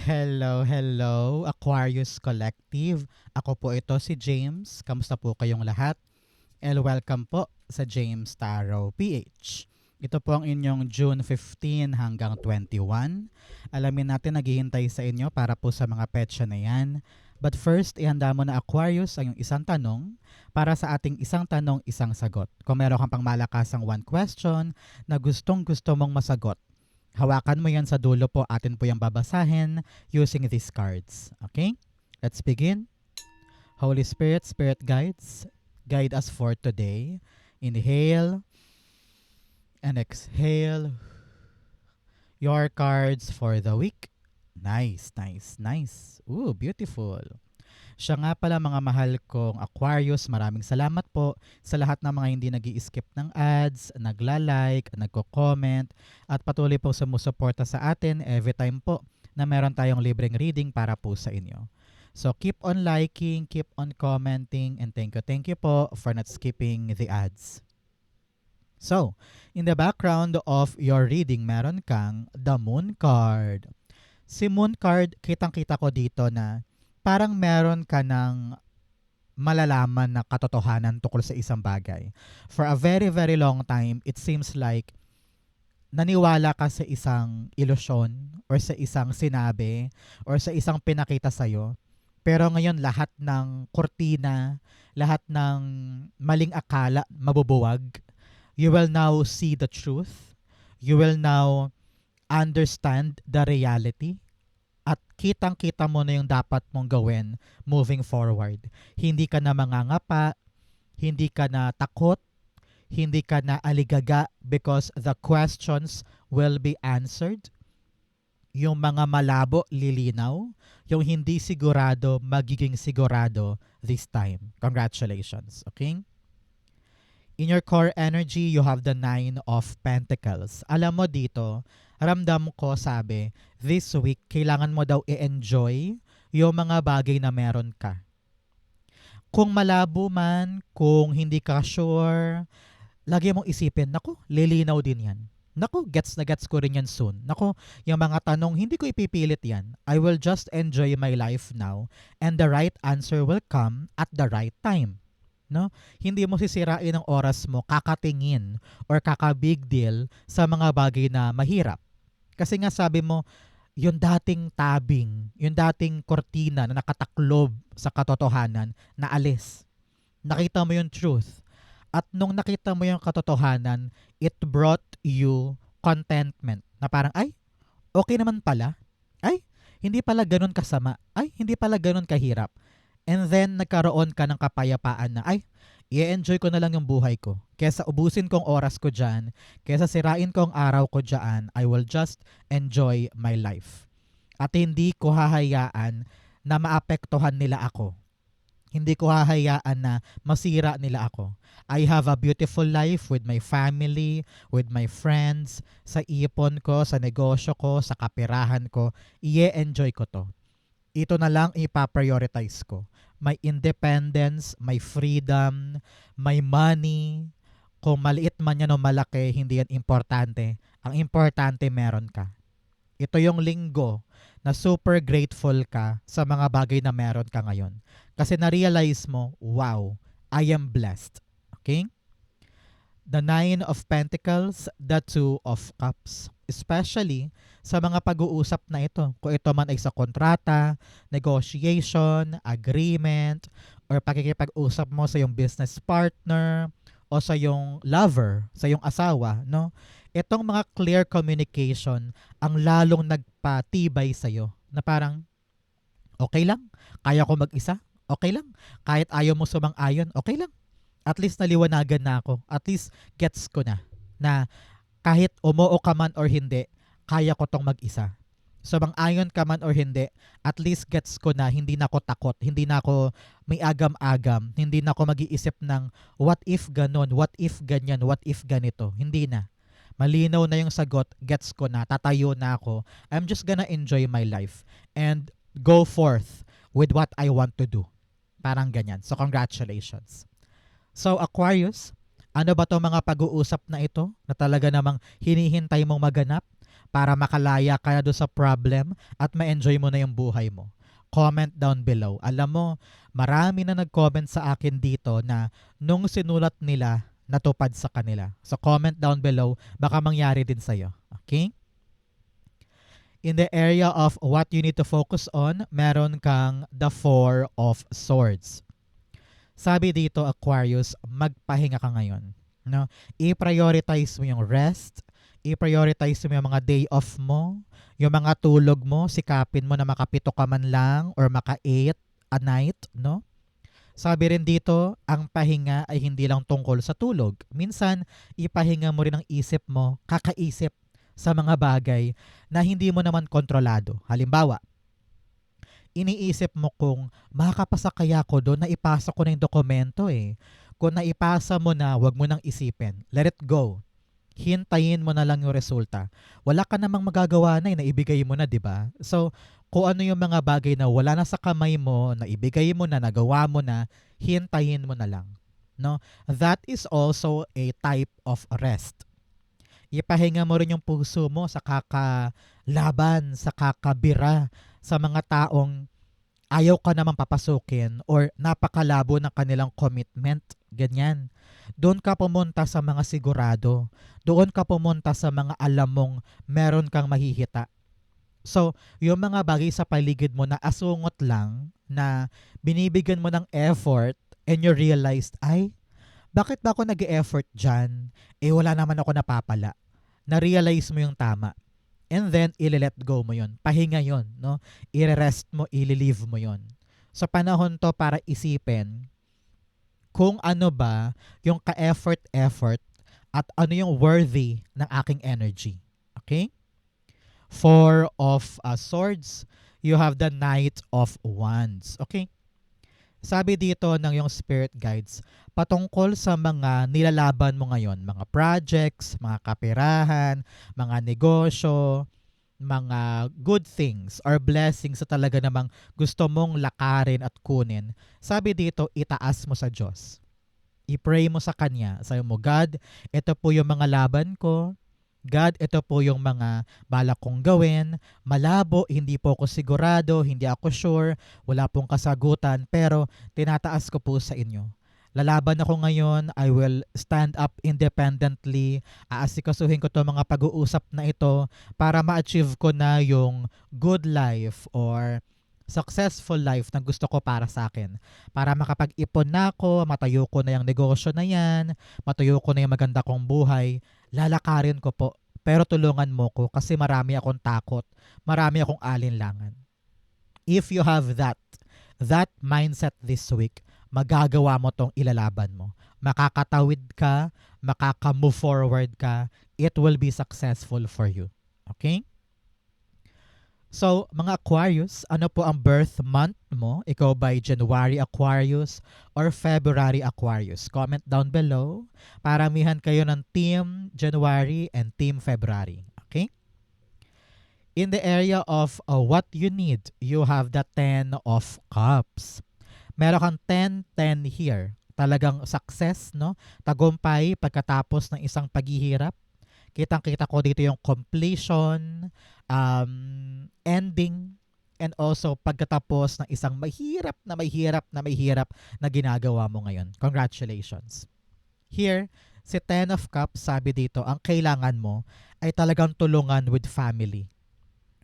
Hello, hello, Aquarius Collective. Ako po ito si James. Kamusta po kayong lahat? And welcome po sa James Tarot PH. Ito po ang inyong June 15 hanggang 21. Alamin natin naghihintay sa inyo para po sa mga petsa na yan. But first, ihanda mo na Aquarius ang iyong isang tanong para sa ating isang tanong, isang sagot. Kung meron kang pang malakasang one question na gustong gusto mong masagot, hawakan mo yan sa dulo po. Atin po yung babasahin using these cards. Okay? Let's begin. Holy Spirit, Spirit guides, guide us for today. Inhale and exhale your cards for the week. Nice, nice, nice. Ooh, beautiful. Siya nga pala mga mahal kong Aquarius, maraming salamat po sa lahat ng mga hindi nag-i-skip ng ads, nagla-like, nagko-comment, at patuloy po sumusuporta sa atin every time po na meron tayong libreng reading para po sa inyo. So keep on liking, keep on commenting, and thank you po for not skipping the ads. So, in the background of your reading, meron kang the Moon card. Si Moon card, kitang-kita ko dito na parang meron ka ng malalaman na katotohanan tungkol sa isang bagay. For a very, very long time, it seems like naniwala ka sa isang ilusyon or sa isang sinabi or sa isang pinakita sa'yo. Pero ngayon, lahat ng kurtina, lahat ng maling akala, mabubuwag. You will now see the truth. You will now understand the reality. At kitang-kita mo na yung dapat mong gawin moving forward. Hindi ka na mangangapa, hindi ka na takot, hindi ka na aligaga because the questions will be answered. Yung mga malabo, lilinaw. Yung hindi sigurado, magiging sigurado this time. Congratulations. Okay? In your core energy, you have the 9 of Pentacles. Alam mo dito, ramdam ko sabi, this week, kailangan mo daw i-enjoy yung mga bagay na meron ka. Kung malabo man, kung hindi ka sure, lagi mong isipin, naku, lilinaw din yan. Naku, gets na gets ko rin yan soon. Naku, yung mga tanong, hindi ko ipipilit yan. I will just enjoy my life now and the right answer will come at the right time. No? Hindi mo sisirain ang oras mo kakatingin or kaka-big deal sa mga bagay na mahirap. Kasi nga sabi mo, yung dating tabing, yung dating kortina na nakataklob sa katotohanan, naalis. Nakita mo yung truth. At nung nakita mo yung katotohanan, it brought you contentment. Na parang, ay, okay naman pala. Ay, hindi pala ganun kasama. Ay, hindi pala ganun kahirap. And then, nagkaroon ka ng kapayapaan na, ay, i-enjoy ko na lang yung buhay ko. Kesa ubusin kong oras ko dyan, kesa sirain ko ang araw ko dyan, I will just enjoy my life. At hindi ko hahayaan na maapektuhan nila ako. Hindi ko hahayaan na masira nila ako. I have a beautiful life with my family, with my friends, sa ipon ko, sa negosyo ko, sa kapirahan ko. I-enjoy ko to. Ito na lang ipa-prioritize ko. My independence, my freedom, my money. Kung maliit man yan o malaki, hindi yan importante. Ang importante meron ka. Ito yung linggo na super grateful ka sa mga bagay na meron ka ngayon. Kasi na-realize mo, wow, I am blessed. Okay? The 9 of Pentacles, the 2 of Cups. Especially sa mga pag-uusap na ito. Kung ito man ay sa kontrata, negotiation, agreement, or pakikipag-usap mo sa iyong business partner, o sa iyong lover, sa iyong asawa, no? Itong mga clear communication ang lalong nagpatibay sa iyo na parang, okay lang, kaya ko mag-isa, okay lang, kahit ayaw mo sumang-ayon, okay lang. At least naliwanagan na ako. At least gets ko na kahit umuo ka man or hindi, kaya ko tong mag-isa. So bang-ayon ka man or hindi, at least gets ko na hindi na ako takot, hindi na ako may agam-agam, hindi na ako mag-iisip ng what if ganon, what if ganyan, what if ganito. Hindi na. Malinaw na yung sagot, gets ko na, tatayo na ako. I'm just gonna enjoy my life and go forth with what I want to do. Parang ganyan. So congratulations. So Aquarius, ano ba to mga pag-uusap na ito na talaga namang hinihintay mong maganap? para makalaya ka na doon sa problem at ma-enjoy mo na yung buhay mo? Comment down below. Alam mo, marami na nag-comment sa akin dito na nung sinulat nila, natupad sa kanila. So comment down below, baka mangyari din sa'yo. Okay? In the area of what you need to focus on, meron kang the Four of Swords. Sabi dito, Aquarius, magpahinga ka ngayon. No? I-prioritize mo yung rest, i-prioritize mo yung mga day off mo, yung mga tulog mo, sikapin mo na makapito ka man lang or maka-8 a night, no? Sabi rin dito, ang pahinga ay hindi lang tungkol sa tulog. Minsan, ipahinga mo rin ang isip mo, kakaisip sa mga bagay na hindi mo naman kontrolado. Halimbawa, iniisip mo kung makakapasa kaya ko doon, na ipasa ko na yung dokumento eh. Kung naipasa mo na, wag mo nang isipin. Let it go. Hintayin mo na lang yung resulta. Wala ka namang magagawa na, naibigay mo na, di ba? So, kung ano yung mga bagay na wala na sa kamay mo, naibigay mo na, nagawa mo na, hintayin mo na lang. No? That is also a type of rest. Ipahinga mo rin yung puso mo sa kakalaban, sa kakabira, sa mga taong ayaw ka namang papasukin or napakalabo ng kanilang commitment. Ganyan. Doon ka pumunta sa mga sigurado. Doon ka pumunta sa mga alam mong meron kang mahihita. So, yung mga bagay sa paligid mo na asungot lang, na binibigyan mo ng effort and you realized, ay, bakit ba ako nag-e-effort dyan? Eh, wala naman ako napapala. Na-realize mo yung tama. And then, i-let go mo yon. Pahinga yon, no? I-rest mo, i-leave mo yon. Sa panahon to para isipin kung ano ba yung ka-effort at ano yung worthy ng aking energy. Okay? Four of Swords, you have the Knight of Wands. Okay? Sabi dito ng yung spirit guides, patungkol sa mga nilalaban mo ngayon, mga projects, mga kapirahan, mga negosyo, mga good things or blessings sa talaga namang gusto mong lakarin at kunin. Sabi dito, itaas mo sa Diyos. I-pray mo sa Kanya. Sabi mo, God, ito po yung mga laban ko. God, ito po yung mga balak kong gawin. Malabo, hindi po ako sigurado, hindi ako sure, wala pong kasagutan, pero tinataas ko po sa inyo. Lalaban ako ngayon, I will stand up independently, aasikasuhin ko to mga pag-uusap na ito para ma-achieve ko na yung good life or successful life na gusto ko para sa akin. Para makapag-ipon na ako, matayo ko na yung negosyo na yan, matayo ko na yung maganda kong buhay, lalakarin ko po. Pero tulungan mo ko kasi marami akong takot, marami akong alinlangan. If you have that mindset this week, magagawa mo tong ilalaban mo. Makakatawid ka, makaka-move forward ka, it will be successful for you. Okay? So, mga Aquarius, ano po ang birth month mo? Ikaw by January Aquarius or February Aquarius? Comment down below. Paramihan kayo ng Team January and Team February. Okay? In the area of what you need, you have the 10 of Cups. Meron kang 10-10 here. Talagang success, no? Tagumpay pagkatapos ng isang paghihirap. Kitang-kita ko dito yung completion, ending, and also pagkatapos ng isang mahirap na ginagawa mo ngayon. Congratulations. Here, si 10 of Cups, sabi dito, ang kailangan mo ay talagang tulungan with family.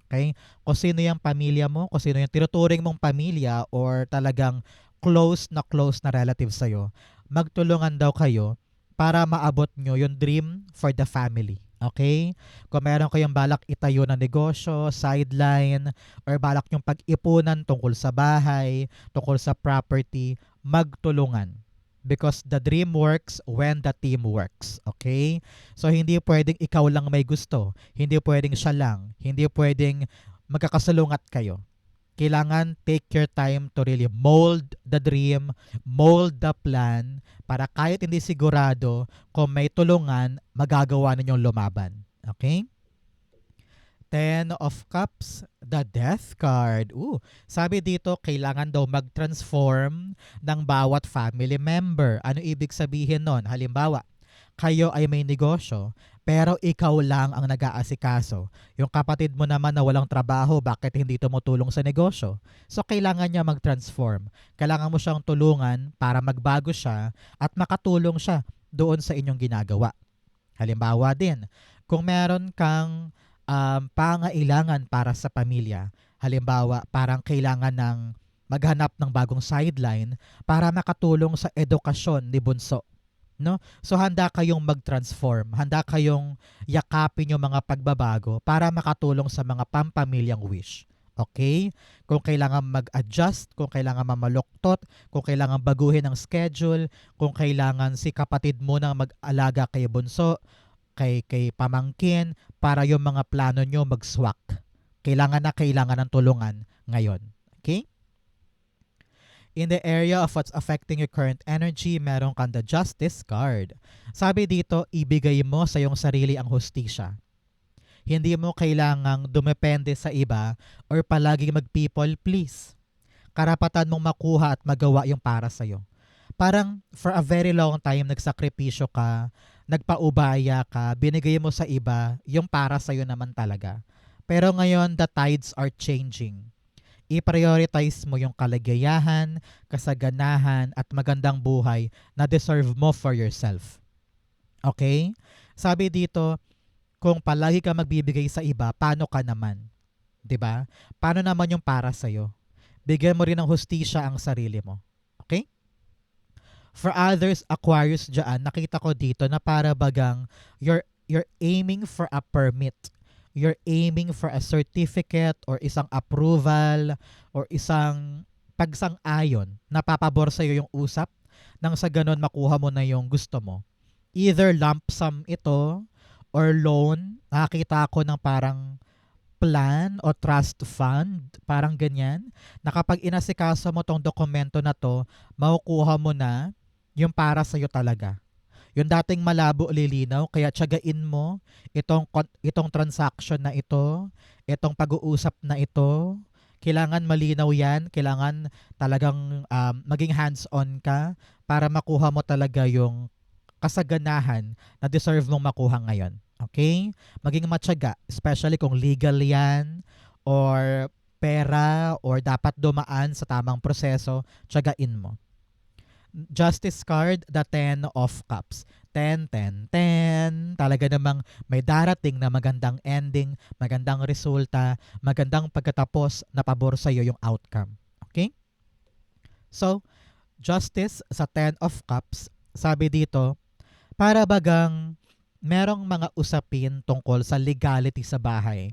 Okay? Kung sino yung pamilya mo, kung sino yung tinuturing mong pamilya or talagang close na relative sa'yo, magtulungan daw kayo para maabot nyo yung dream for the family. Okay? Kung meron kayong balak itayo na negosyo, sideline, or balak nyong pag-ipunan tungkol sa bahay, tungkol sa property, magtulungan. Because the dream works when the team works. Okay? So, hindi pwedeng ikaw lang may gusto. Hindi pwedeng siya lang. Hindi pwedeng magkakasalungat kayo. Kailangan take your time to really mold the dream, mold the plan, para kahit hindi sigurado, kung may tulungan, magagawa ninyong lumaban. Okay? 10 of Cups, the Death card. Sabi dito, kailangan daw mag-transform ng bawat family member. Ano ibig sabihin nun? Halimbawa, kayo ay may negosyo, pero ikaw lang ang nag-aasikaso. Yung kapatid mo naman na walang trabaho, bakit hindi tumutulong sa negosyo? So, kailangan niya mag-transform. Kailangan mo siyang tulungan para magbago siya at makatulong siya doon sa inyong ginagawa. Halimbawa din, kung meron kang pangailangan para sa pamilya, halimbawa parang kailangan ng maghanap ng bagong sideline para makatulong sa edukasyon ni Bunso. No? So handa kayong mag-transform, handa kayong yakapin yung mga pagbabago para makatulong sa mga pampamilyang wish. Okay? Kung kailangan mag-adjust, kung kailangan mamaluktot, kung kailangan baguhin ang schedule, kung kailangan si kapatid mo na mag-alaga kay Bunso, kay pamangkin, para yung mga plano nyo mag-swak. Kailangan ng tulungan ngayon. Okay? In the area of what's affecting your current energy, meron kang the Justice card. Sabi dito, ibigay mo sa iyong sarili ang hustisya. Hindi mo kailangang dumepende sa iba or palaging mag-people please. Karapatan mong makuha at magawa yung para sa'yo. Parang for a very long time, nagsakripisyo ka, nagpaubaya ka, binigay mo sa iba, yung para sa'yo naman talaga. Pero ngayon, the tides are changing. I-prioritize mo yung kaligayahan, kasaganahan, at magandang buhay na deserve mo for yourself. Okay? Sabi dito, kung palagi ka magbibigay sa iba, paano ka naman? 'Di ba? Paano naman yung para sa'yo? Bigyan mo rin ng hustisya ang sarili mo. Okay? For others, Aquarius dyan, nakita ko dito na para bagang you're aiming for a permit. You're aiming for a certificate or isang approval or isang pagsang-ayon na papabor sa'yo yung usap nang sa ganun makuha mo na yung gusto mo. Either lump sum ito or loan. Nakakita ako ng parang plan o trust fund, parang ganyan, na kapag inasikaso mo tong dokumento na to, makukuha mo na yung para sa'yo talaga. Yung dating malabo lilinaw, kaya tiyagain mo itong transaction na ito, itong pag-uusap na ito. Kailangan malinaw yan, kailangan talagang maging hands-on ka para makuha mo talaga yung kasaganahan na deserve mong makuha ngayon. Okay? Maging matyaga, especially kung legal yan or pera or dapat dumaan sa tamang proseso, tiyagain mo. Justice card, the 10 of cups. 10, 10, 10. Talaga namang may darating na magandang ending, magandang resulta, magandang pagkatapos na pabor sa'yo yung outcome. Okay? So, justice sa 10 of cups, sabi dito, para bagang merong mga usapin tungkol sa legality sa bahay.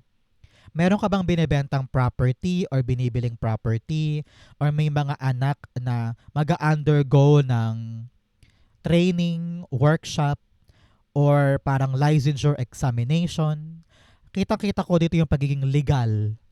Meron ka bang binibentang property or binibiling property or may mga anak na mag-undergo ng training, workshop, or parang licensure examination? Kita-kita ko dito yung pagiging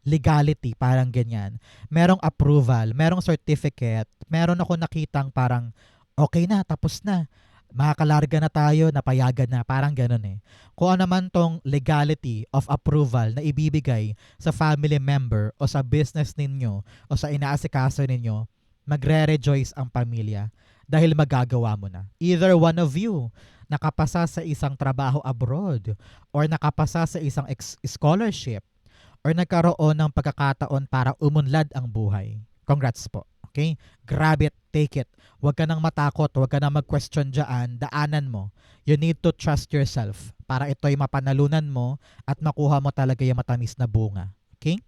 legality, parang ganyan. Merong approval, merong certificate, meron ako nakitang parang okay na, tapos na. Makakalarga na tayo, napayagan na, parang ganun eh. Kung ano man tong legality of approval na ibibigay sa family member o sa business ninyo o sa inaasikaso ninyo, magre-rejoice ang pamilya dahil magagawa mo na. Either one of you nakapasa sa isang trabaho abroad or nakapasa sa isang scholarship or nagkaroon ng pagkakataon para umunlad ang buhay. Congrats po. Okay? Grab it, take it. Huwag ka nang matakot, huwag ka nang mag-question dyan, daanan mo. You need to trust yourself para ito'y mapanalunan mo at makuha mo talaga yung matamis na bunga. Okay?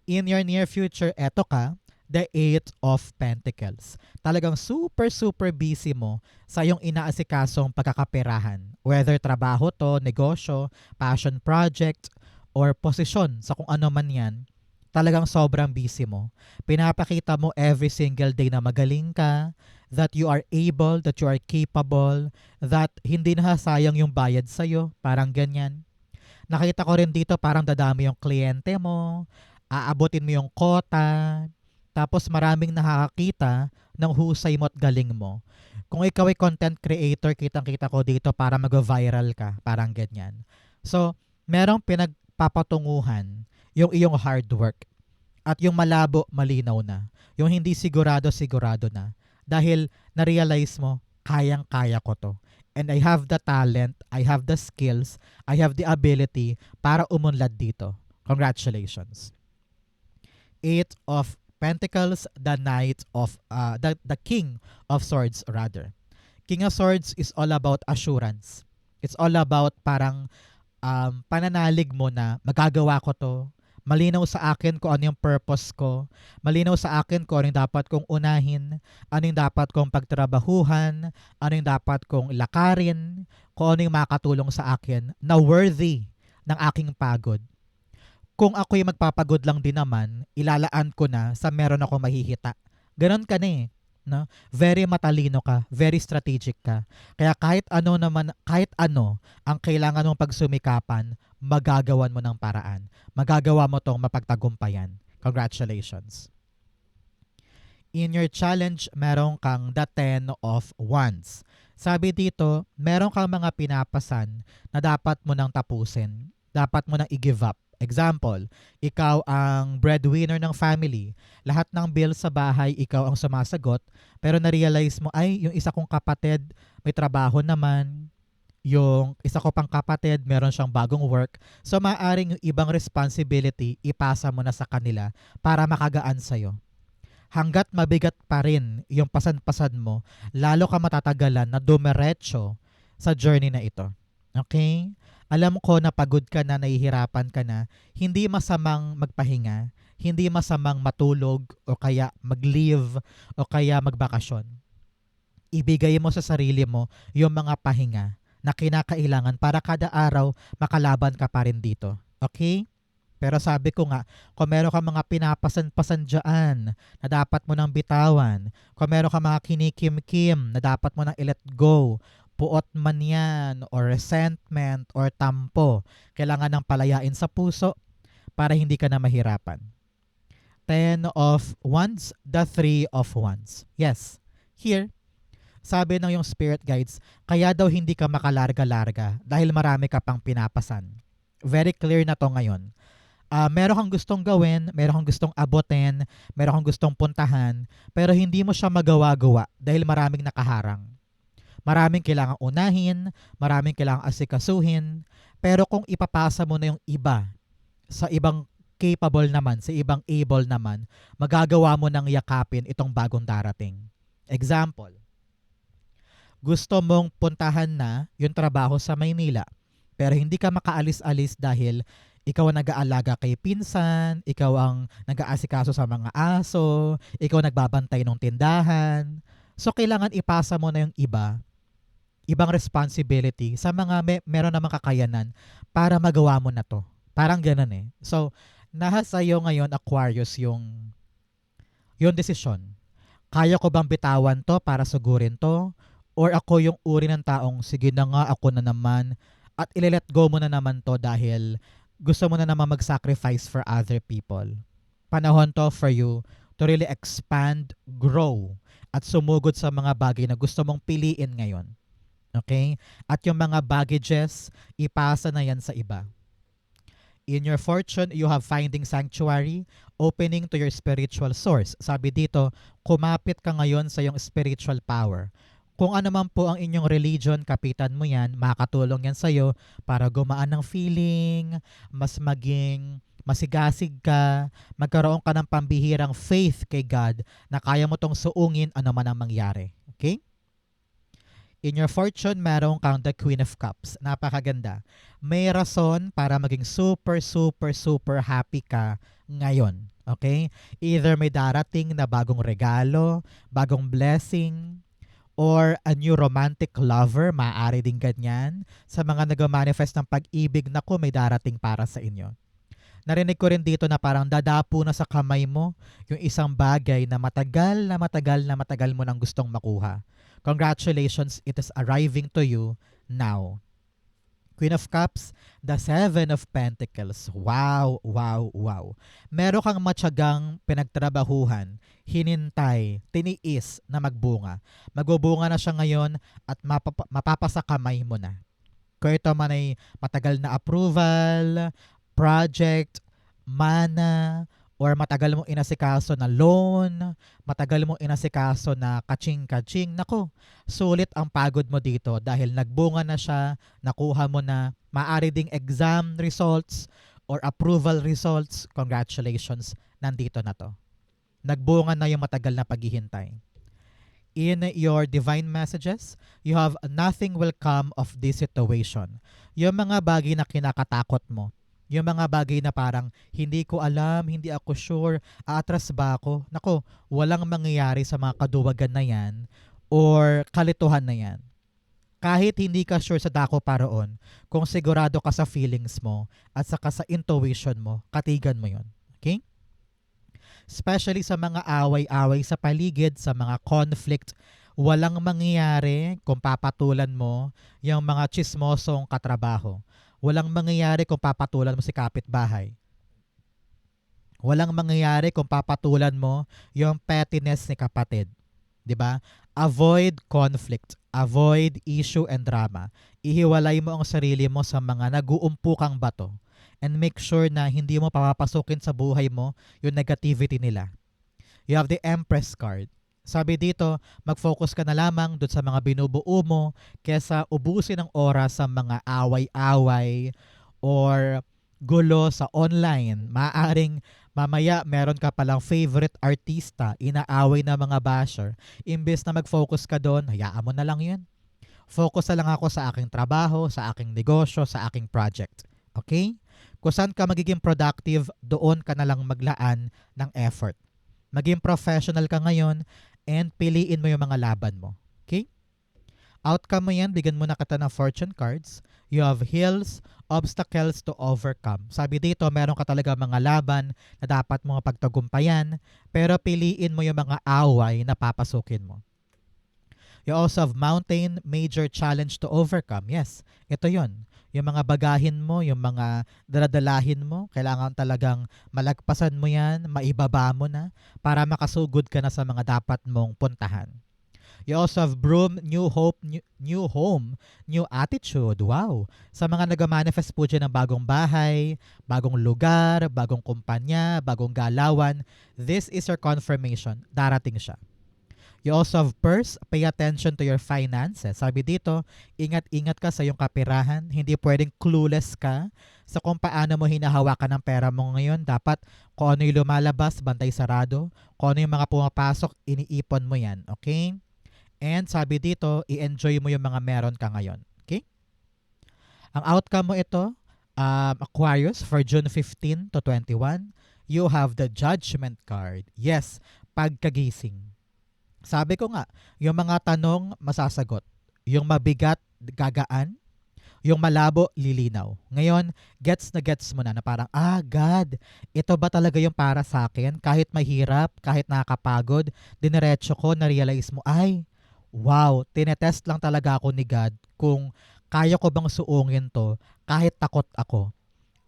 In your near future, eto ka, the 8 of Pentacles. Talagang super busy mo sa iyong inaasikasong pagkakaperahan. Whether trabaho to, negosyo, passion project, or posisyon sa kung ano man yan, talagang sobrang busy mo. Pinapakita mo every single day na magaling ka, that you are able, that you are capable, that hindi nasasayang yung bayad sa'yo, parang ganyan. Nakita ko rin dito parang dadami yung kliyente mo, aabutin mo yung quota, tapos maraming nakakakita ng husay mo at galing mo. Kung ikaw ay content creator, kitang-kita ko dito para mag-viral ka, parang ganyan. So, merong pinagpapatunguhan yung iyong hard work. At yung malabo, malinaw na. Yung hindi sigurado, sigurado na. Dahil na-realize mo, kayang-kaya ko to. And I have the talent, I have the skills, I have the ability para umunlad dito. Congratulations. Eight of Pentacles, the Knight of, the King of Swords rather. King of Swords is all about assurance. It's all about parang pananalig mo na magagawa ko to. Malinaw sa akin kung ano yung purpose ko. Malinaw sa akin kung ano yung dapat kong unahin. Ano yung dapat kong pagtrabahuhan. Ano yung dapat kong lakarin. Kung ano yung makakatulong sa akin na worthy ng aking pagod. Kung ako'y magpapagod lang din naman, ilalaan ko na sa meron ako mahihita. Ganon ka na eh. No? Very matalino ka, very strategic ka. Kaya kahit ano ang kailangan mong pagsumikapan, magagawan mo ng paraan. Magagawa mo tong mapagtagumpayan. Congratulations. In your challenge, meron kang the 10 of Wands. Sabi dito, meron kang mga pinapasan na dapat mo nang tapusin. Dapat mo nang i-give up. Example, ikaw ang breadwinner ng family. Lahat ng bills sa bahay, ikaw ang sumasagot. Pero na-realize mo, ay, yung isa kong kapatid, may trabaho naman. Yung isa ko pang kapatid, meron siyang bagong work. So, maaaring yung ibang responsibility, ipasa mo na sa kanila para makagaan sa'yo. Hanggat mabigat pa rin yung pasan-pasan mo, lalo ka matatagalan na dumiretso sa journey na ito. Okay? Alam ko na pagod ka na, nahihirapan ka na, hindi masamang magpahinga, hindi masamang matulog o kaya mag-leave o kaya magbakasyon. Ibigay mo sa sarili mo yung mga pahinga na kinakailangan para kada araw makalaban ka pa rin dito. Okay? Pero sabi ko nga, kung meron ka mga pinapasan-pasan dyan na dapat mo nang bitawan, kung meron ka mga kinikim-kim na dapat mo nang i-let go, puot man yan, or resentment, or tampo, kailangan ng palayain sa puso para hindi ka na mahirapan. 10 of Wands, the 3 of Wands. Yes, here, sabi ng yung spirit guides, kaya daw hindi ka makalarga-larga dahil marami ka pang pinapasan. Very clear na to ngayon. Meron kang gustong gawin, meron kang gustong abutin, meron kang gustong puntahan, pero hindi mo siya magawa-gawa dahil maraming nakaharang. Maraming kailangang unahin, maraming kailangang asikasuhin, pero kung ipapasa mo na yung iba sa ibang capable naman, sa ibang able naman, magagawa mo nang yakapin itong bagong darating. Example, gusto mong puntahan na yung trabaho sa Maynila, pero hindi ka makaalis-alis dahil ikaw ang nag-aalaga kay pinsan, ikaw ang nag-aasikaso sa mga aso, ikaw nagbabantay ng tindahan. So, kailangan ipasa mo na yung ibang responsibility sa mga meron namang kakayanan para magawa mo na to. Parang ganun eh. So, nasa iyo ngayon, Aquarius, yung desisyon. Kaya ko bang bitawan to para sugurin to? Or ako yung uri ng taong, sige na nga, ako na naman, at ililet go mo na naman to dahil gusto mo na naman mag-sacrifice for other people. Panahon to for you to really expand, grow, at sumugod sa mga bagay na gusto mong piliin ngayon. Okay? At yung mga baggages, ipasa na yan sa iba. In your fortune, you have finding sanctuary, opening to your spiritual source. Sabi dito, kumapit ka ngayon sa yung spiritual power. Kung ano man po ang inyong religion, kapitan mo yan, makakatulong yan sa'yo para gumaan ng feeling, mas maging masigasig ka, magkaroon ka ng pambihirang faith kay God na kaya mo tong suungin ano man ang mangyari. Okay? In your fortune, meron kang the Queen of Cups. Napakaganda. May rason para maging super, super, super happy ka ngayon. Okay? Either may darating na bagong regalo, bagong blessing, or a new romantic lover, maaari din ganyan. Sa mga nag-manifest ng pag-ibig, naku, may darating para sa inyo. Narinig ko rin dito na parang dadapo na sa kamay mo yung isang bagay na matagal mo nang gustong makuha. Congratulations, it is arriving to you now. Queen of Cups, the 7 of Pentacles. Wow, wow, wow. Meron kang matyagang pinagtrabahuhan, hinintay, tiniis na magbunga. Magbubunga na siya ngayon at mapapasakamay mo na. Kung ito man ay matagal na approval, project, mana, or matagal mong inasikaso na loan, matagal mong inasikaso na kaching-kaching, nako, sulit ang pagod mo dito dahil nagbunga na siya, nakuha mo na, maaari ding exam results or approval results, congratulations, nandito na to. Nagbunga na yung matagal na paghihintay. In your divine messages, you have nothing will come of this situation. Yung mga bagay na kinakatakot mo, yung mga bagay na parang hindi ko alam, hindi ako sure, aatras ba ako? Nako, walang mangyayari sa mga kaduwagan na yan or kalituhan na yan. Kahit hindi ka sure sa dako paroon, kung sigurado ka sa feelings mo at saka sa intuition mo, katigan mo yon. Okay? Especially sa mga away-away sa paligid, sa mga conflict, walang mangyayari kung papatulan mo yung mga chismosong katrabaho. Walang mangyayari kung papatulan mo si kapitbahay. Walang mangyayari kung papatulan mo yung pettiness ni kapatid. 'Di ba? Avoid conflict, avoid issue and drama. Ihiwalay mo ang sarili mo sa mga nag-uumpukang bato and make sure na hindi mo papapasukin sa buhay mo yung negativity nila. You have the Empress card. Sabi dito, mag-focus ka na lamang doon sa mga binubuo mo kesa ubusin ang oras sa mga away-away or gulo sa online. Maaring mamaya meron ka palang favorite artista, inaaway na mga basher. Imbes na mag-focus ka doon, hayaan mo na lang yun. Focus na lang ako sa aking trabaho, sa aking negosyo, sa aking project. Okay? Kung saan ka magiging productive, doon ka na lang maglaan ng effort. Maging professional ka ngayon and piliin mo yung mga laban mo. Okay? Outcome mo yan, bigyan mo na kita ng fortune cards. You have hills, obstacles to overcome. Sabi dito, meron ka talaga mga laban na dapat mo pagtagumpayan, pero piliin mo yung mga away na papasukin mo. You also have mountain, major challenge to overcome. Yes, ito yon. Yung mga bagahin mo, yung mga daladalahin mo, kailangan talagang malagpasan mo yan, maibaba mo na para makasugod ka na sa mga dapat mong puntahan. You also have broom, new hope, new home, new attitude. Wow! Sa mga nag-manifest po dyan ng bagong bahay, bagong lugar, bagong kumpanya, bagong galawan, this is your confirmation. Darating siya. You also have purse, pay attention to your finances. Sabi dito, ingat-ingat ka sa iyong kapirahan. Hindi pwedeng clueless ka sa kung paano mo hinahawakan ng pera mo ngayon. Dapat kung ano yung lumalabas, bantay sarado. Kung ano yung mga pumapasok, iniipon mo yan. Okay? And sabi dito, i-enjoy mo yung mga meron ka ngayon. Okay? Ang outcome mo ito, Aquarius, for June 15 to 21, you have the Judgment card. Yes, pagkagising. Sabi ko nga, yung mga tanong masasagot. Yung mabigat, gagaan. Yung malabo, lilinaw. Ngayon, gets mo na parang, God, ito ba talaga yung para sa akin? Kahit mahirap, kahit nakakapagod, diniretso ko, na-realize mo, wow, tinetest lang talaga ako ni God kung kaya ko bang suungin to kahit takot ako.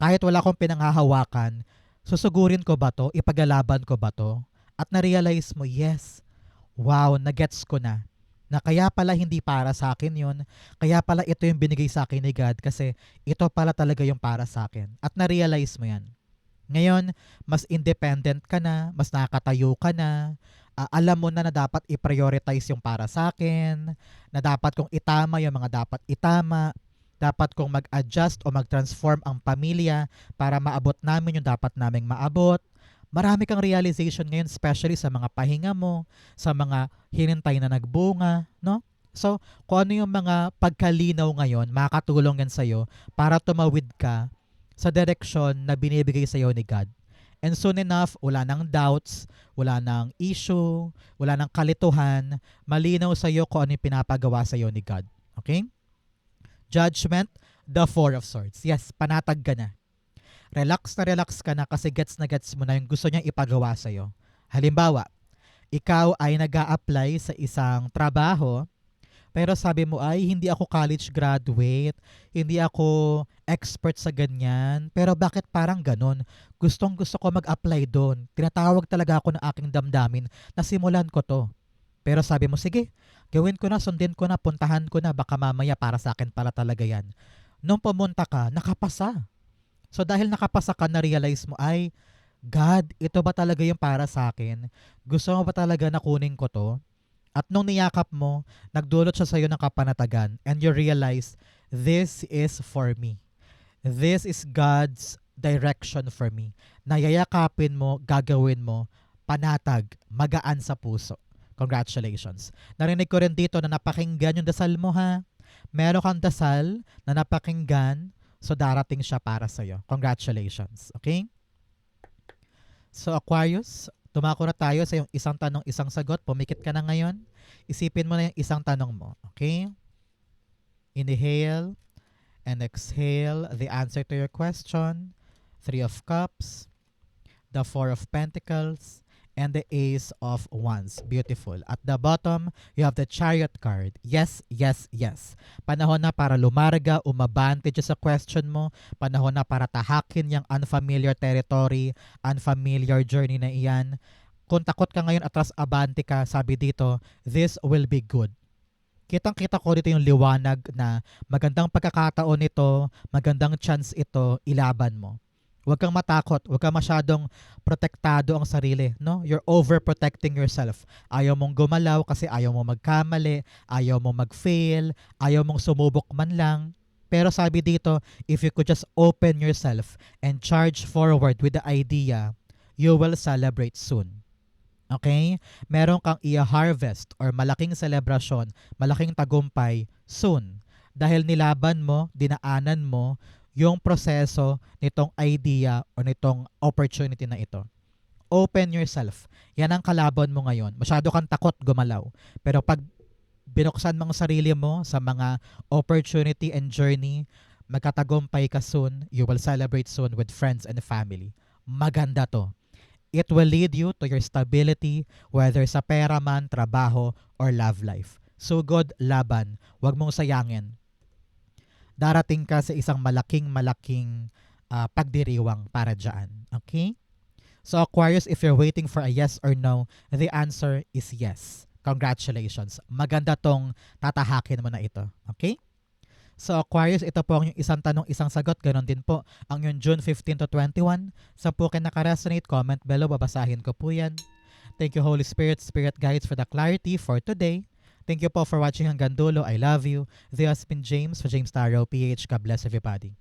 Kahit wala akong pinanghahawakan, susugurin ko ba to? Ipagalaban ko ba to? At na-realize mo, yes, wow, nagets ko na kaya pala hindi para sa akin yun, kaya pala ito yung binigay sa akin ni God kasi ito pala talaga yung para sa akin. At na-realize mo yan. Ngayon, mas independent ka na, mas nakatayo ka na, alam mo na dapat i-prioritize yung para sa akin, na dapat kong itama yung mga dapat itama, dapat kong mag-adjust o mag-transform ang pamilya para maabot namin yung dapat naming maabot. Marami kang realization ngayon, especially sa mga pahinga mo, sa mga hinintay na nagbunga, no? So, kung ano yung mga pagkalinaw ngayon, makakatulong yan sa'yo para tumawid ka sa direksyon na binibigay sa'yo ni God. And soon enough, wala nang doubts, wala nang issue, wala nang kalituhan, malinaw sa'yo kung ano yung pinapagawa sa'yo ni God. Okay? Judgment, the Four of Swords. Yes, panatag ka na. Relax ka na kasi gets mo na yung gusto niyang ipagawa sa'yo. Halimbawa, ikaw ay nag-a-apply sa isang trabaho, pero sabi mo ay hindi ako college graduate, hindi ako expert sa ganyan, pero bakit parang ganun? Gusto ko mag-apply doon. Tinatawag talaga ako ng aking damdamin na simulan ko to. Pero sabi mo, sige, gawin ko na, sundin ko na, puntahan ko na, baka mamaya para sa akin pala talaga yan. Nung pumunta ka, nakapasa. So dahil nakapasa ka, na-realize mo, God, ito ba talaga yung para sa akin? Gusto mo ba talaga na kunin ko to? At nung niyakap mo, nagdulot siya sa'yo ng kapanatagan and you realize, this is for me. This is God's direction for me. Nayayakapin mo, gagawin mo, panatag, magaan sa puso. Congratulations. Narinig ko rin dito na napakinggan yung dasal mo ha. Meron kang dasal na napakinggan, so darating siya para sa'yo. Congratulations. Okay? So Aquarius, tumako na tayo sa yung isang tanong, isang sagot. Pumikit ka na ngayon. Isipin mo na yung isang tanong mo. Okay? Inhale and exhale the answer to your question. Three of Cups, the Four of Pentacles, and the Ace of Wands. Beautiful. At the bottom, you have the Chariot card. Yes, yes, yes. Panahon na para lumarga, umabante dyan sa question mo. Panahon na para tahakin yung unfamiliar territory, unfamiliar journey na iyan. Kung takot ka ngayon atras abante ka, sabi dito, this will be good. Kitang-kita ko dito yung liwanag na magandang pagkakataon ito, magandang chance ito, ilaban mo. Huwag kang matakot, huwag kang masyadong protektado ang sarili, no? You're overprotecting yourself. Ayaw mong gumalaw kasi ayaw mo magkamali, ayaw mo mag-fail, ayaw mong sumubok man lang. Pero sabi dito, if you could just open yourself and charge forward with the idea, you will celebrate soon. Okay? Meron kang i-harvest or malaking selebrasyon, malaking tagumpay soon. Dahil nilaban mo, dinaanan mo yung proseso nitong idea o nitong opportunity na ito. Open yourself. Yan ang kalaban mo ngayon. Masyado kang takot gumalaw. Pero pag binuksan mo ang sarili mo sa mga opportunity and journey, magkatagumpay ka soon, you will celebrate soon with friends and family. Maganda to. It will lead you to your stability, whether sa pera man, trabaho, or love life. So good, laban. Huwag mong sayangin. Darating ka sa isang malaking pagdiriwang para dyan. Okay? So Aquarius, if you're waiting for a yes or no, the answer is yes. Congratulations. Maganda tong tatahakin mo na ito. Okay? So Aquarius, ito po ang yung isang tanong, isang sagot. Ganon din po ang yung June 15 to 21. Sa po kayo nakaresonate, comment below. Babasahin ko po yan. Thank you Holy Spirit, Spirit Guides for the clarity for today. Thank you po for watching hanggang dulo. I love you. This has been James for James Tarot PH. God bless everybody.